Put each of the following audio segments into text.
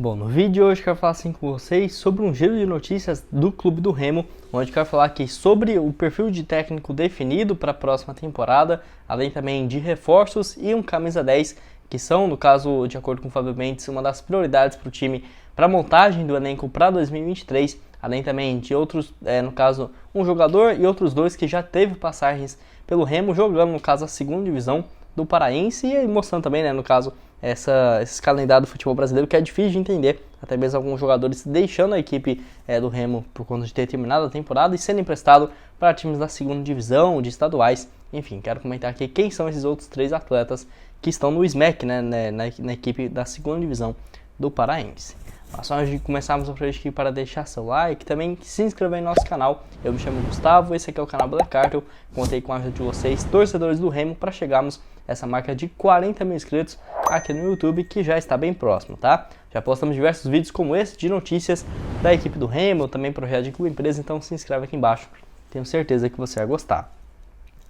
Bom, no vídeo de hoje eu quero falar assim com vocês sobre um giro de notícias do Clube do Remo, onde eu quero falar aqui sobre o perfil de técnico definido para a próxima temporada, além também de reforços e um camisa 10, que são, no caso, de acordo com o Fábio Mendes, uma das prioridades para o time para a montagem do elenco para 2023, além também de outros, no caso, um jogador e outros dois que já teve passagens pelo Remo, jogando, no caso, a segunda divisão do Paraense e mostrando também, no caso, esse calendário do futebol brasileiro que é difícil de entender, até mesmo alguns jogadores deixando a equipe do Remo por conta de ter terminado a temporada e sendo emprestado para times da segunda divisão, de estaduais. Enfim, quero comentar aqui quem são esses outros três atletas que estão no SMEC, na equipe da segunda divisão do Paraense. Mas só antes de começarmos a frente aqui para deixar seu like, também se inscrever em nosso canal. Eu me chamo Gustavo, esse aqui é o canal Black Cartel. Contei com a ajuda de vocês, torcedores do Remo, para chegarmos a essa marca de 40 mil inscritos aqui no YouTube, que já está bem próximo, tá? Já postamos diversos vídeos como esse de notícias da equipe do Remo, também projeto de clube empresa, então se inscreve aqui embaixo. Tenho certeza que você vai gostar.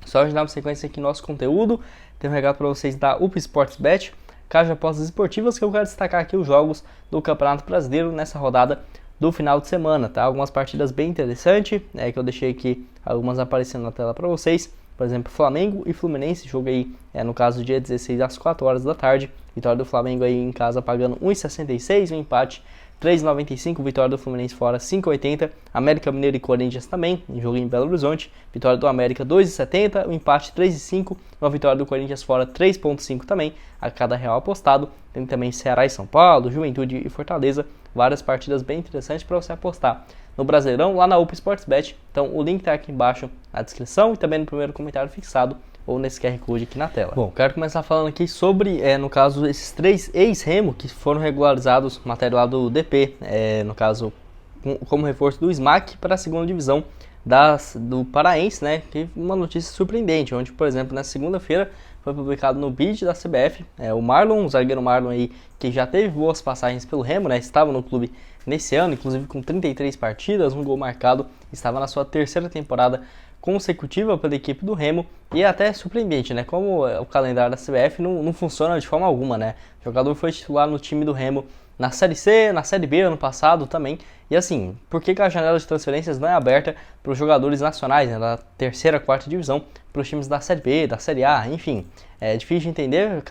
Só de dar uma sequência aqui no nosso conteúdo, tenho um recado para vocês da UP Sports Bet, casa de apostas esportivas, que eu quero destacar aqui os jogos do Campeonato Brasileiro nessa rodada do final de semana, tá? Algumas partidas bem interessantes, que eu deixei aqui algumas aparecendo na tela para vocês. Por exemplo, Flamengo e Fluminense, jogo aí, no caso, dia 16 às 4 horas da tarde. Vitória do Flamengo aí em casa pagando 1,66, um empate 3,95, vitória do Fluminense fora 5,80, América Mineiro e Corinthians também, em jogo em Belo Horizonte, vitória do América 2,70, um empate 3,5, uma vitória do Corinthians fora 3,5 também, a cada real apostado. Tem também Ceará e São Paulo, Juventude e Fortaleza, várias partidas bem interessantes para você apostar no Brasileirão, lá na UP Sports Bet. Então o link está aqui embaixo na descrição e também no primeiro comentário fixado ou nesse QR Code aqui na tela. Bom, quero começar falando aqui sobre, no caso, esses três ex-Remo que foram regularizados, matéria lá do DP, no caso, como reforço do SMAC para a segunda divisão do Paraense, né? Que uma notícia surpreendente, onde, por exemplo, na segunda-feira foi publicado no BID da CBF, o zagueiro Marlon aí, que já teve boas passagens pelo Remo, né? Estava no clube nesse ano, inclusive com 33 partidas, um gol marcado, estava na sua terceira temporada consecutiva pela equipe do Remo, e é até surpreendente, né? Como o calendário da CBF não funciona de forma alguma, né? O jogador foi titular no time do Remo na Série C, na Série B ano passado também. E assim, por que a janela de transferências não é aberta para os jogadores nacionais, né, da terceira, quarta divisão, para os times da Série B, da Série A, enfim. É difícil de entender,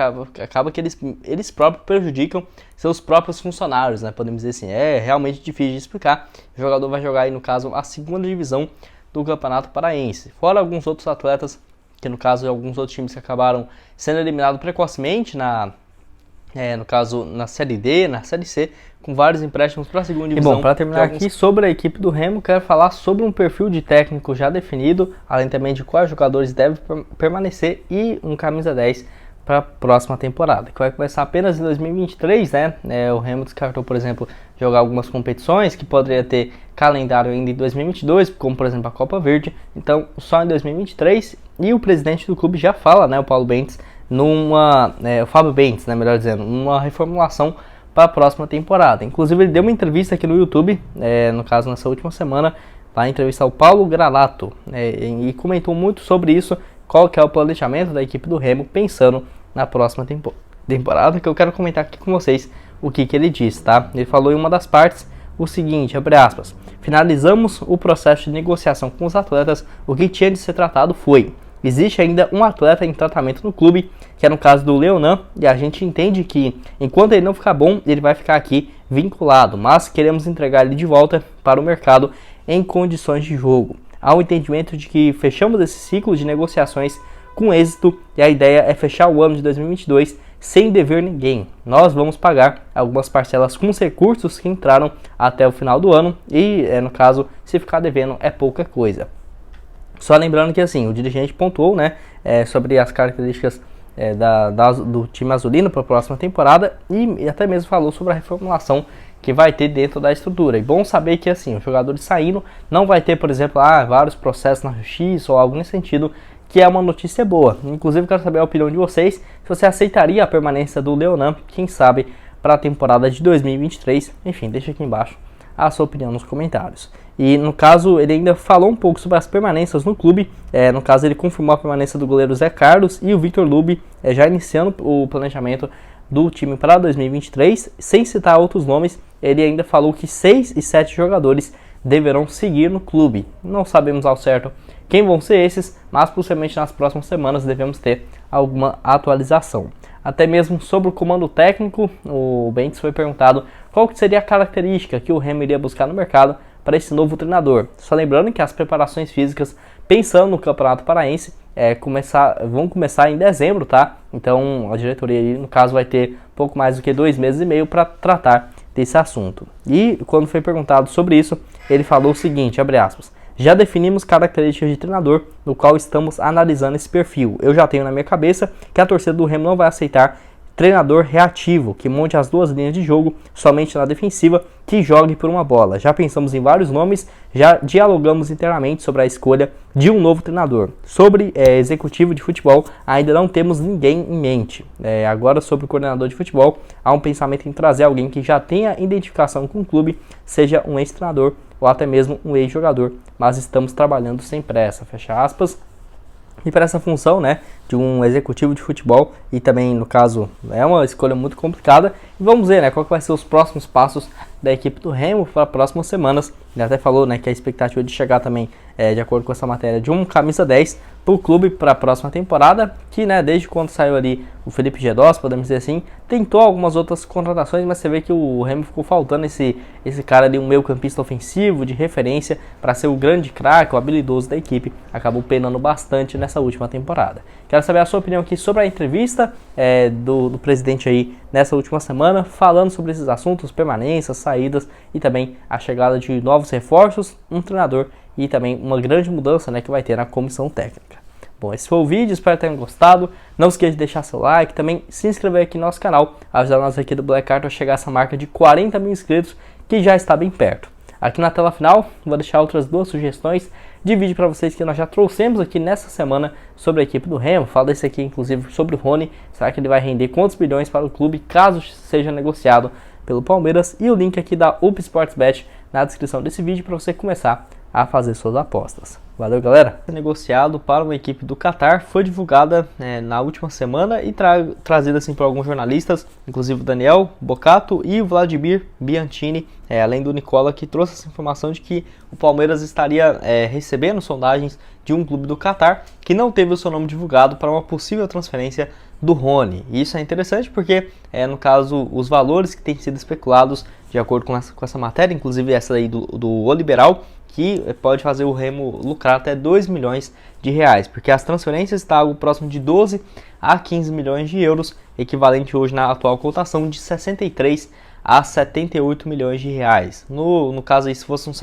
acaba que eles próprios prejudicam seus próprios funcionários, né? Podemos dizer assim, é realmente difícil de explicar. O jogador vai jogar aí, no caso, a segunda divisão do Campeonato Paraense. Fora alguns outros atletas, que no caso, alguns outros times que acabaram sendo eliminados precocemente no caso, na Série D, na Série C, com vários empréstimos para a segunda divisão. E bom, para terminar aqui sobre a equipe do Remo, quero falar sobre um perfil de técnico já definido, além também de quais jogadores devem permanecer e um camisa 10 para a próxima temporada, que vai começar apenas em 2023, né? O Remo descartou, por exemplo, jogar algumas competições que poderia ter calendário ainda em 2022, como por exemplo a Copa Verde, então só em 2023, e o presidente do clube já fala, né, o Paulo Bentes, o Fábio Bentes, né, melhor dizendo, numa reformulação para a próxima temporada. Inclusive ele deu uma entrevista aqui no YouTube, no caso nessa última semana, vai entrevistar o Paulo Granato, e comentou muito sobre isso, qual que é o planejamento da equipe do Remo pensando na próxima temporada, que eu quero comentar aqui com vocês o que ele disse, tá? Ele falou em uma das partes o seguinte, abre aspas, finalizamos o processo de negociação com os atletas, o que tinha de ser tratado foi, existe ainda um atleta em tratamento no clube, que é no caso do Leonan, e a gente entende que enquanto ele não ficar bom, ele vai ficar aqui vinculado, mas queremos entregar ele de volta para o mercado em condições de jogo. Há um entendimento de que fechamos esse ciclo de negociações com êxito e a ideia é fechar o ano de 2022 sem dever ninguém. Nós vamos pagar algumas parcelas com os recursos que entraram até o final do ano e, no caso, se ficar devendo é pouca coisa. Só lembrando que assim, o dirigente pontuou, né, sobre as características do time azulino para a próxima temporada e até mesmo falou sobre a reformulação que vai ter dentro da estrutura. E bom saber que assim, os jogadores saindo não vai ter, por exemplo, vários processos na justiça ou algo nesse sentido, que é uma notícia boa. Inclusive quero saber a opinião de vocês, se você aceitaria a permanência do Leonan, quem sabe, para a temporada de 2023. Enfim, deixa aqui embaixo a sua opinião nos comentários. E no caso, ele ainda falou um pouco sobre as permanências no clube. No caso, ele confirmou a permanência do goleiro Zé Carlos e o Victor Lube, já iniciando o planejamento do time para 2023, sem citar outros nomes. Ele ainda falou que 6 e 7 jogadores deverão seguir no clube. Não sabemos ao certo quem vão ser esses, mas possivelmente nas próximas semanas devemos ter alguma atualização. Até mesmo sobre o comando técnico, o Bentes foi perguntado qual que seria a característica que o Remo iria buscar no mercado para esse novo treinador. Só lembrando que as preparações físicas, pensando no Campeonato Paraense, vão começar em dezembro, tá? Então a diretoria aí, no caso, vai ter pouco mais do que 2 meses e meio para tratar desse assunto. E quando foi perguntado sobre isso, ele falou o seguinte, abre aspas: já definimos características de treinador, no qual estamos analisando esse perfil. Eu já tenho na minha cabeça que a torcida do Remo não vai aceitar treinador reativo, que monte as 2 linhas de jogo somente na defensiva, que jogue por uma bola. Já pensamos em vários nomes, já dialogamos internamente sobre a escolha de um novo treinador. Sobre executivo de futebol, ainda não temos ninguém em mente. Agora, sobre o coordenador de futebol, há um pensamento em trazer alguém que já tenha identificação com o clube, seja um ex-treinador ou até mesmo um ex-jogador, mas estamos trabalhando sem pressa, fecha aspas. E para essa função, né, de um executivo de futebol, e também, no caso, é uma escolha muito complicada. E vamos ver, né, qual que vai ser os próximos passos da equipe do Remo para as próximas semanas. Ele até falou, né, que a expectativa de chegar também, de acordo com essa matéria, de um camisa 10 para o clube para a próxima temporada, que, né, desde quando saiu ali o Felipe Gedós, podemos dizer assim, tentou algumas outras contratações, mas você vê que o Remo ficou faltando esse cara ali, um meio-campista ofensivo de referência para ser o grande craque, o habilidoso da equipe. Acabou penando bastante nessa última temporada. Quero saber a sua opinião aqui sobre a entrevista do presidente aí nessa última semana, falando sobre esses assuntos, permanências, saídas e também a chegada de novos reforços, um treinador e também uma grande mudança, né, que vai ter na comissão técnica. Bom, esse foi o vídeo, espero que tenham gostado. Não esqueça de deixar seu like, também se inscrever aqui no nosso canal, ajudar nós aqui do Black Art a chegar a essa marca de 40 mil inscritos, que já está bem perto. Aqui na tela final, vou deixar outras 2 sugestões de vídeo para vocês que nós já trouxemos aqui nessa semana sobre a equipe do Remo. Fala desse aqui, inclusive, sobre o Rony. Será que ele vai render quantos bilhões para o clube, caso seja negociado pelo Palmeiras? E o link aqui da UP Sportsbet na descrição desse vídeo para você começar a fazer suas apostas. Valeu, galera! Negociado para uma equipe do Qatar foi divulgada na última semana e trazida assim por alguns jornalistas, inclusive o Daniel Bocato e o Vladimir Bianchini, além do Nicola, que trouxe essa informação de que o Palmeiras estaria recebendo sondagens de um clube do Qatar que não teve o seu nome divulgado para uma possível transferência do Rony. E isso é interessante porque, no caso, os valores que têm sido especulados, de acordo com essa matéria, inclusive essa aí do O Liberal, que pode fazer o Remo lucrar até 2 milhões de reais, porque as transferências estão algo próximo de 12 a 15 milhões de euros, equivalente hoje na atual cotação de 63 a 78 milhões de reais. No caso aí, se fosse um